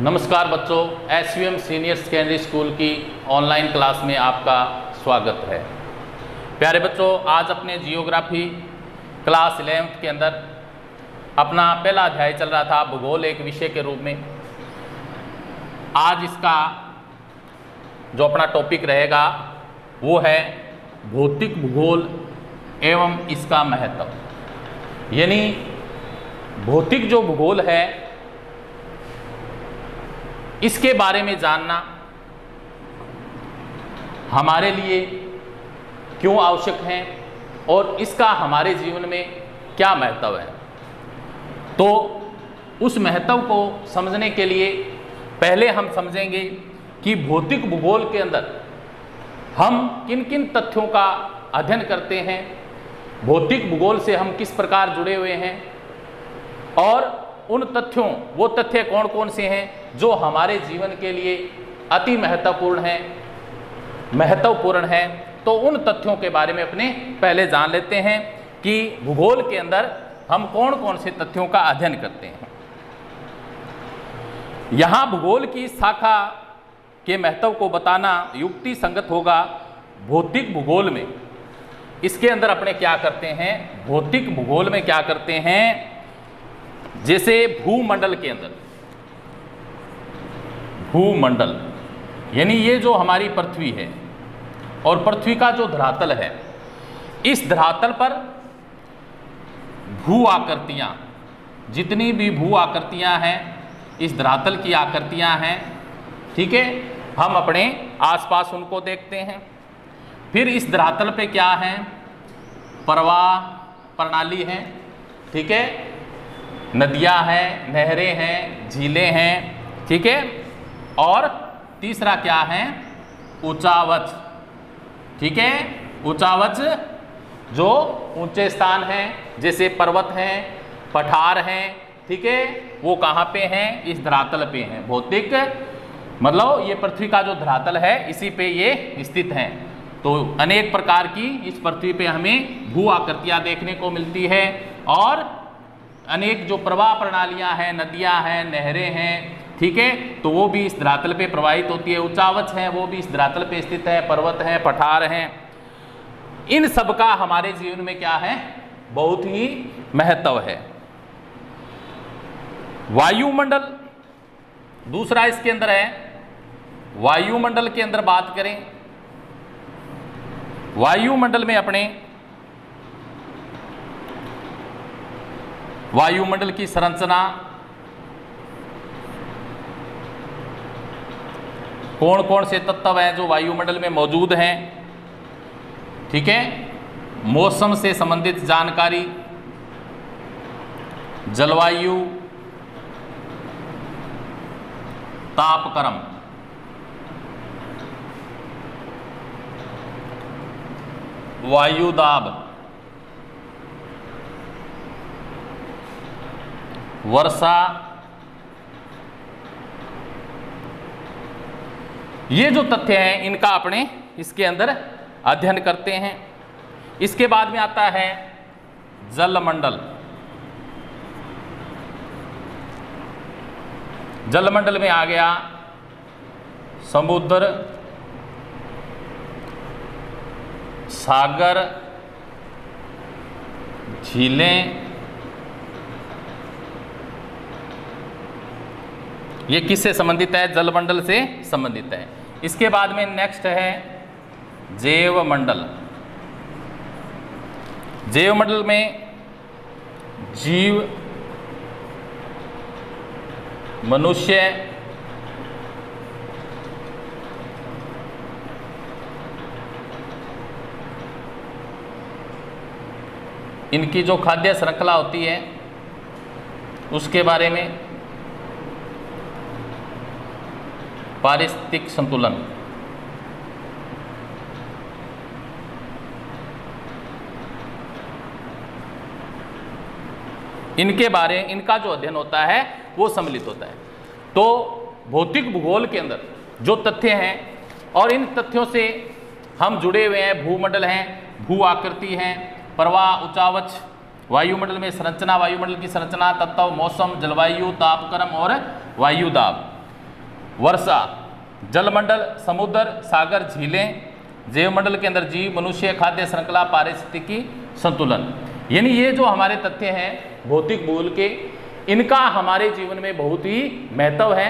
नमस्कार बच्चों, SVM senior secondary school की ऑनलाइन क्लास में आपका स्वागत है। प्यारे बच्चों, आज अपने जियोग्राफी क्लास 11th के अंदर अपना पहला अध्याय चल रहा था भूगोल एक विषय के रूप में। आज इसका जो अपना टॉपिक रहेगा वो है भौतिक भूगोल एवं इसका महत्व। यानी भौतिक जो भूगोल है इसके बारे में जानना हमारे लिए क्यों आवश्यक है और इसका हमारे जीवन में क्या महत्व है। तो उस महत्व को समझने के लिए पहले हम समझेंगे कि भौतिक भूगोल के अंदर हम किन किन तथ्यों का अध्ययन करते हैं, भौतिक भूगोल से हम किस प्रकार जुड़े हुए हैं और उन तथ्यों, वो तथ्य कौन कौन से हैं जो हमारे जीवन के लिए अति महत्वपूर्ण हैं। तो उन तथ्यों के बारे में अपने पहले जान लेते हैं कि भूगोल के अंदर हम कौन कौन से तथ्यों का अध्ययन करते हैं। यहाँ भूगोल की शाखा के महत्व को बताना युक्ति संगत होगा। भौतिक भूगोल में इसके अंदर अपने क्या करते हैं, भौतिक भूगोल में क्या करते हैं, जैसे भूमंडल के अंदर, भूमंडल यानी ये जो हमारी पृथ्वी है और पृथ्वी का जो धरातल है, इस धरातल पर भू आकृतियां, जितनी भी भू आकृतियां हैं, इस धरातल की आकृतियां हैं, ठीक है, हम अपने आसपास उनको देखते हैं। फिर इस धरातल पे क्या है, प्रवाह प्रणाली है, ठीक है, नदियां हैं, नहरें हैं, झीलें हैं, ठीक है, और तीसरा क्या है, ऊंचावच, ठीक है, ऊंचावच जो ऊंचे स्थान हैं जैसे पर्वत हैं, पठार हैं, ठीक है, वो कहाँ पे हैं, इस धरातल पे हैं। भौतिक मतलब ये पृथ्वी का जो धरातल है इसी पे ये स्थित हैं। तो अनेक प्रकार की इस पृथ्वी पे हमें भू आकृतियां देखने को मिलती है और अनेक जो प्रवाह प्रणालियां हैं, नदियां हैं, नहरें हैं, ठीक है, तो वो भी इस धरातल पे प्रवाहित होती है। ऊंचावच है वो भी इस धरातल पे स्थित है, पर्वत हैं, पठार हैं। इन सब का हमारे जीवन में क्या है, बहुत ही महत्व है। वायुमंडल दूसरा इसके अंदर है। वायुमंडल के अंदर बात करें, वायुमंडल में अपने वायुमंडल की संरचना, कौन कौन से तत्व हैं जो वायुमंडल में मौजूद हैं, ठीक है, मौसम से संबंधित जानकारी, जलवायु, तापक्रम, वायुदाब, वर्षा, ये जो तथ्य हैं इनका अपने इसके अंदर अध्ययन करते हैं। इसके बाद में आता है जलमंडल। जलमंडल में आ गया समुद्र, सागर, झीलें, ये किससे संबंधित है, जलमंडल से संबंधित है। इसके बाद में नेक्स्ट है जैवमंडल। जैवमंडल में जीव, मनुष्य, इनकी जो खाद्य श्रृंखला होती है उसके बारे में, पारिस्थितिक संतुलन, इनका जो अध्ययन होता है वो सम्मिलित होता है। तो भौतिक भूगोल के अंदर जो तथ्य हैं और इन तथ्यों से हम जुड़े हुए हैं, भूमंडल हैं, भू आकृति हैं, प्रवाह, ऊंचावच, वायुमंडल में संरचना, वायुमंडल की संरचना, तत्व, मौसम, जलवायु, तापक्रम और वायुदाब। वर्षा, जलमंडल, समुद्र, सागर, झीलें, जैवमंडल के अंदर जीव, मनुष्य, खाद्य श्रृंखला, पारिस्थितिकी संतुलन। यानी ये जो हमारे तथ्य हैं भौतिक भूगोल के, इनका हमारे जीवन में बहुत ही महत्व है।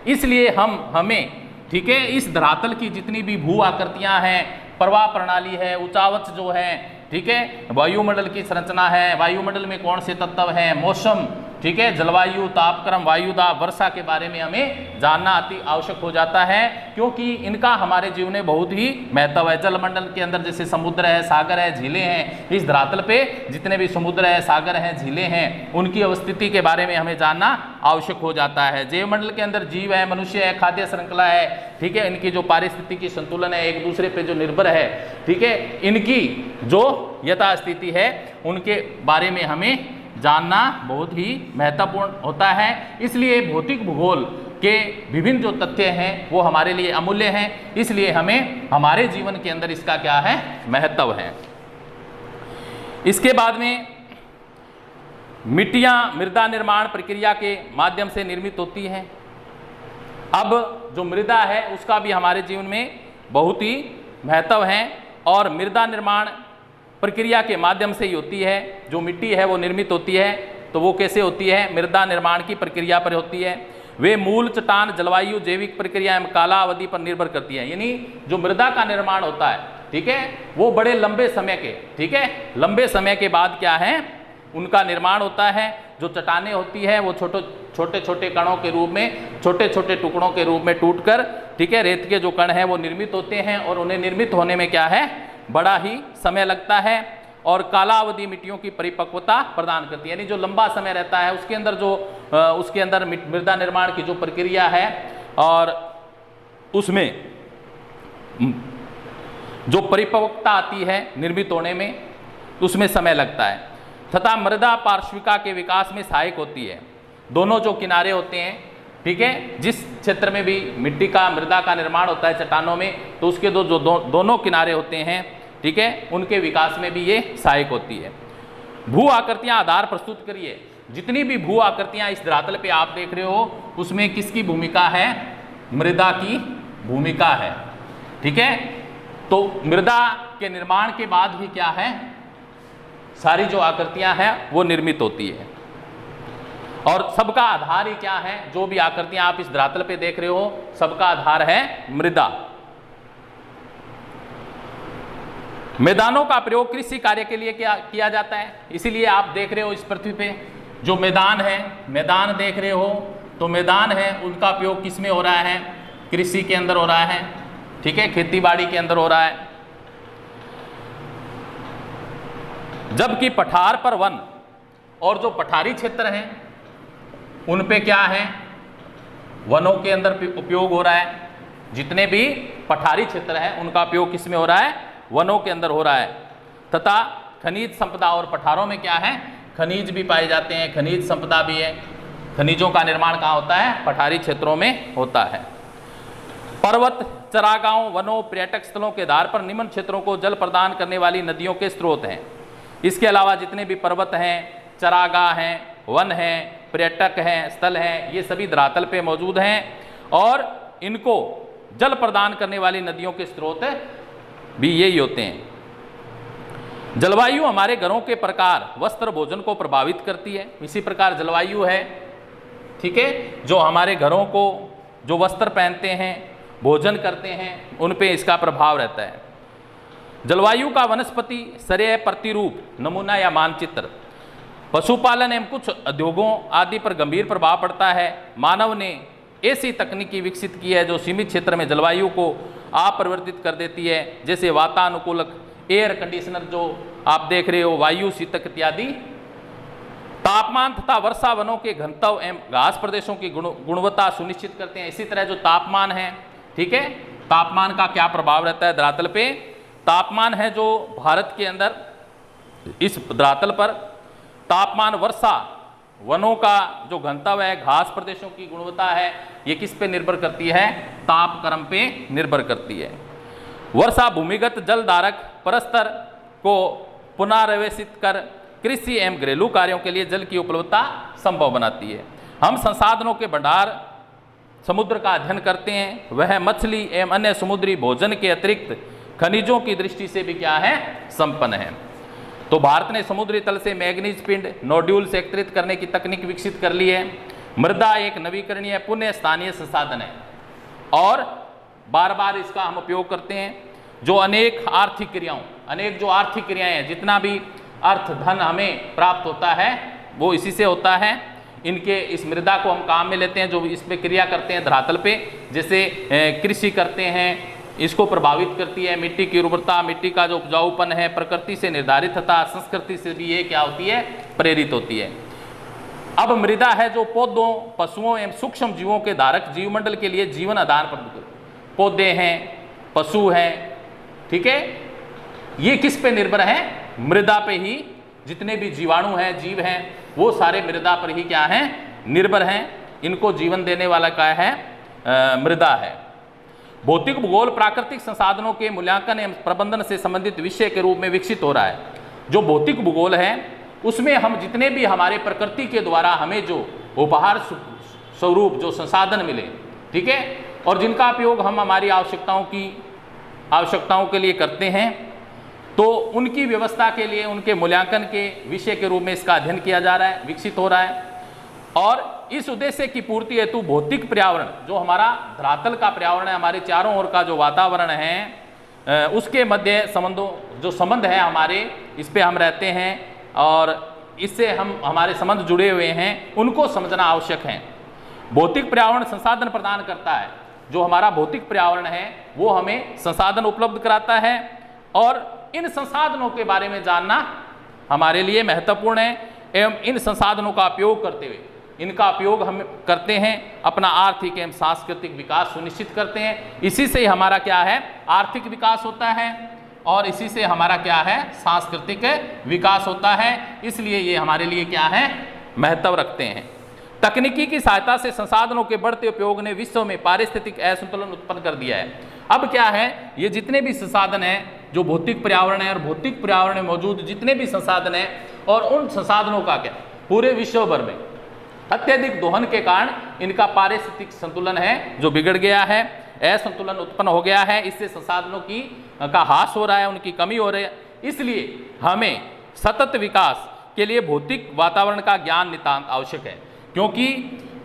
इसलिए हमें ठीक है इस धरातल की जितनी भी भू आकृतियां हैं, प्रवाह प्रणाली है, ऊंचावच जो है, ठीक है, वायुमंडल की संरचना है, वायुमंडल में कौन से तत्व हैं, मौसम, ठीक है, जलवायु, तापक्रम, वायुदाब, वर्षा के बारे में हमें जानना अति आवश्यक हो जाता है, क्योंकि इनका हमारे जीवन में बहुत ही महत्व है। जलमंडल के अंदर जैसे समुद्र है, सागर है, झीलें हैं, इस धरातल पे जितने भी समुद्र है, सागर हैं, झीलें हैं, उनकी अवस्थिति के बारे में हमें जानना आवश्यक हो जाता है। जैवमंडल के अंदर जीव है, मनुष्य है, खाद्य श्रृंखला है, ठीक है, इनकी जो पारिस्थितिकी संतुलन है, एक दूसरे पे जो निर्भर है, ठीक है, इनकी जो यथास्थिति है उनके बारे में हमें जानना बहुत ही महत्वपूर्ण होता है। इसलिए भौतिक भूगोल के विभिन्न जो तथ्य हैं वो हमारे लिए अमूल्य हैं, इसलिए हमें हमारे जीवन के अंदर इसका क्या है, महत्व है। इसके बाद में मिट्टियां मृदा निर्माण प्रक्रिया के माध्यम से निर्मित होती हैं। अब जो मृदा है उसका भी हमारे जीवन में बहुत ही महत्व है, और मृदा निर्माण प्रक्रिया के माध्यम से ही होती है। जो मिट्टी है वो निर्मित होती है, तो वो कैसे होती है, मृदा निर्माण की प्रक्रिया पर होती है। वे मूल, चट्टान, जलवायु, जैविक प्रक्रिया एवं काला अवधि पर निर्भर करती है। यानी जो मृदा का निर्माण होता है, ठीक है, वो बड़े लंबे समय के, ठीक है, लंबे समय के बाद क्या है उनका निर्माण होता है। जो चट्टानें होती है वो छोटे छोटे कणों के रूप में, छोटे छोटे टुकड़ों के रूप में टूटकर, ठीक है, रेत के जो कण हैं वो निर्मित होते हैं, और उन्हें निर्मित होने में क्या है, बड़ा ही समय लगता है। और कालावधि मिट्टियों की परिपक्वता प्रदान करती है, यानी जो लंबा समय रहता है उसके अंदर जो उसके अंदर मृदा निर्माण की जो प्रक्रिया है और उसमें जो परिपक्वता आती है निर्मित होने में, उसमें समय लगता है। तथा मृदा पार्श्विका के विकास में सहायक होती है। दोनों जो किनारे होते हैं, ठीक है, जिस क्षेत्र में भी मिट्टी का मृदा का निर्माण होता है चट्टानों में, तो उसके दोनों किनारे होते हैं, ठीक है, उनके विकास में भी ये सहायक होती है। भू आकृतियां आधार प्रस्तुत करिए। जितनी भी भू आकृतियां इस धरातल पे आप देख रहे हो उसमें किसकी भूमिका है, मृदा की भूमिका है, ठीक है। तो मृदा के निर्माण के बाद ही क्या है, सारी जो आकृतियां हैं वो निर्मित होती है, और सबका आधार ही क्या है, जो भी आकृतियां आप इस धरातल पे देख रहे हो सबका आधार है मृदा। मैदानों का प्रयोग कृषि कार्य के लिए किया जाता है, इसीलिए आप देख रहे हो इस पृथ्वी पे जो मैदान है, मैदान देख रहे हो, तो मैदान है उनका उपयोग किस में हो रहा है, कृषि के अंदर हो रहा है, ठीक है, खेती बाड़ी के अंदर हो रहा है। जबकि पठार पर वन और जो पठारी क्षेत्र हैं उन पे क्या है, वनों के अंदर उपयोग हो रहा है। जितने भी पठारी क्षेत्र हैं उनका उपयोग किस में हो रहा है, वनों के अंदर हो रहा है। तथा खनिज संपदा, और पठारों में क्या है, खनिज भी पाए जाते हैं, खनिज संपदा भी है। खनिजों का निर्माण कहाँ होता है, पठारी क्षेत्रों में होता है। पर्वत, चरागाहों, वनों, पर्यटक स्थलों के आधार पर निम्न क्षेत्रों को जल प्रदान करने वाली नदियों के स्रोत हैं। इसके अलावा जितने भी पर्वत हैं, चरागाह हैं, वन हैं, पर्यटक हैं, स्थल हैं, ये सभी धरातल पे मौजूद हैं, और इनको जल प्रदान करने वाली नदियों के स्रोत भी यही होते हैं। जलवायु हमारे घरों के प्रकार, वस्त्र, भोजन को प्रभावित करती है। इसी प्रकार जलवायु है, ठीक है, जो हमारे घरों को, जो वस्त्र पहनते हैं, भोजन करते हैं, उन पे इसका प्रभाव रहता है। जलवायु का वनस्पति सरय प्रतिरूप, नमूना या मानचित्र, पशुपालन एवं कुछ उद्योगों आदि पर गंभीर प्रभाव पड़ता है। मानव ने ऐसी तकनीकी विकसित की है जो सीमित क्षेत्र में जलवायु को अपरिवर्तित कर देती है, जैसे वातानुकूलक, एयर कंडीशनर जो आप देख रहे हो, वायु शीतक इत्यादि। तापमान तथा वर्षा वनों के घनत्व एवं घास प्रदेशों की गुणवत्ता सुनिश्चित करते हैं। इसी तरह जो तापमान है, ठीक है, तापमान का क्या प्रभाव रहता है धरातल पे, तापमान है जो भारत के अंदर इस धरातल पर तापमान, वर्षा, वनों का जो घनत्व है, घास प्रदेशों की गुणवत्ता है, ये किस पे निर्भर करती है, तापक्रम पे निर्भर करती है। वर्षा भूमिगत जल धारक परस्तर को पुनरावेशित कर कृषि एवं घरेलू कार्यों के लिए जल की उपलब्धता संभव बनाती है। हम संसाधनों के भंडार समुद्र का अध्ययन करते हैं वह मछली एवं अन्य समुद्री भोजन के अतिरिक्त खनिजों की दृष्टि से भी क्या है, संपन्न है। तो भारत ने समुद्री तल से मैग्नीज पिंड नोड्यूल से एकत्रित करने की तकनीक विकसित कर ली है। मृदा एक नवीकरणीय पुण्य स्थानीय संसाधन है और बार बार इसका हम उपयोग करते हैं। जो अनेक आर्थिक क्रियाएं हैं, जितना भी अर्थ धन हमें प्राप्त होता है वो इसी से होता है। इनके इस मृदा को हम काम में लेते हैं, जो इस पे क्रिया करते हैं धरातल पे, जैसे कृषि करते हैं, इसको प्रभावित करती है मिट्टी की उर्वरता, मिट्टी का जो उपजाऊपन है प्रकृति से निर्धारित तथा संस्कृति से भी ये क्या होती है, प्रेरित होती है। अब मृदा है जो पौधों, पशुओं एवं सूक्ष्म जीवों के धारक जीवमंडल के लिए जीवन आधार पर, पौधे हैं, पशु हैं, ठीक है, ये किस पे निर्भर है, मृदा पे ही। जितने भी जीवाणु हैं, जीव हैं, वो सारे मृदा पर ही क्या हैं, निर्भर हैं। इनको जीवन देने वाला क्या है, मृदा है। भौतिक भूगोल प्राकृतिक संसाधनों के मूल्यांकन एवं प्रबंधन से संबंधित विषय के रूप में विकसित हो रहा है। जो भौतिक भूगोल है उसमें हम जितने भी हमारे प्रकृति के द्वारा हमें जो उपहार स्वरूप जो संसाधन मिले, ठीक है, और जिनका उपयोग हम हमारी आवश्यकताओं के लिए करते हैं, तो उनकी व्यवस्था के लिए उनके मूल्यांकन के विषय के रूप में इसका अध्ययन किया जा रहा है, विकसित हो रहा है। और इस उद्देश्य की पूर्ति हेतु भौतिक पर्यावरण, जो हमारा धरातल का पर्यावरण है, हमारे चारों ओर का जो वातावरण है, उसके मध्य जो संबंध है हमारे, इस पे हम रहते हैं और इससे हमारे संबंध जुड़े हुए हैं, उनको समझना आवश्यक है। भौतिक पर्यावरण संसाधन प्रदान करता है। जो हमारा भौतिक पर्यावरण है वो हमें संसाधन उपलब्ध कराता है और इन संसाधनों के बारे में जानना हमारे लिए महत्वपूर्ण है। एवं इन संसाधनों का उपयोग करते हुए, इनका उपयोग हम करते हैं, अपना आर्थिक एवं सांस्कृतिक विकास सुनिश्चित करते हैं। इसी से हमारा क्या है, आर्थिक विकास होता है और इसी से हमारा क्या है, सांस्कृतिक विकास होता है। इसलिए ये हमारे लिए क्या है, महत्व रखते हैं। तकनीकी की सहायता से संसाधनों के बढ़ते उपयोग ने विश्व में पारिस्थितिक असंतुलन उत्पन्न कर दिया है। अब क्या है, ये जितने भी संसाधन हैं, जो भौतिक पर्यावरण है और भौतिक पर्यावरण में मौजूद जितने भी संसाधन हैं, और उन संसाधनों का क्या पूरे विश्व भर में अत्यधिक दोहन के कारण इनका पारिस्थितिक संतुलन है जो बिगड़ गया है, असंतुलन उत्पन्न हो गया है। इससे संसाधनों का ह्रास हो रहा है, उनकी कमी हो रही है। इसलिए हमें सतत विकास के लिए भौतिक वातावरण का ज्ञान नितांत आवश्यक है, क्योंकि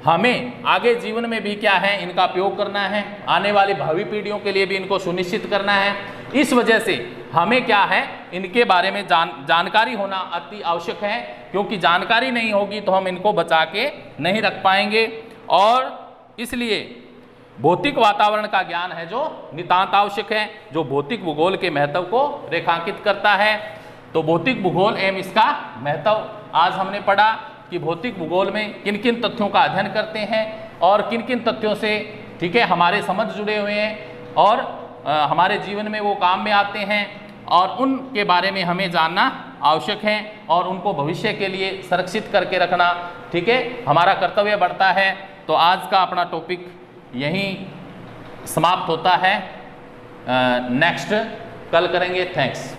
हमें आगे जीवन में भी क्या है, इनका उपयोग करना है, आने वाली भावी पीढ़ियों के लिए भी इनको सुनिश्चित करना है। इस वजह से हमें क्या है, इनके बारे में जानकारी होना अति आवश्यक है, क्योंकि जानकारी नहीं होगी तो हम इनको बचा के नहीं रख पाएंगे। और इसलिए भौतिक वातावरण का ज्ञान है जो नितांत आवश्यक है, जो भौतिक भूगोल के महत्व को रेखांकित करता है। तो भौतिक भूगोल एवं इसका महत्व आज हमने पढ़ा कि भौतिक भूगोल में किन किन तथ्यों का अध्ययन करते हैं और किन किन तथ्यों से, ठीक है, हमारे समझ जुड़े हुए हैं और हमारे जीवन में वो काम में आते हैं, और उनके बारे में हमें जानना आवश्यक है और उनको भविष्य के लिए संरक्षित करके रखना, ठीक है, हमारा कर्तव्य बढ़ता है। तो आज का अपना टॉपिक यहीं समाप्त होता है। नेक्स्ट कल करेंगे। थैंक्स।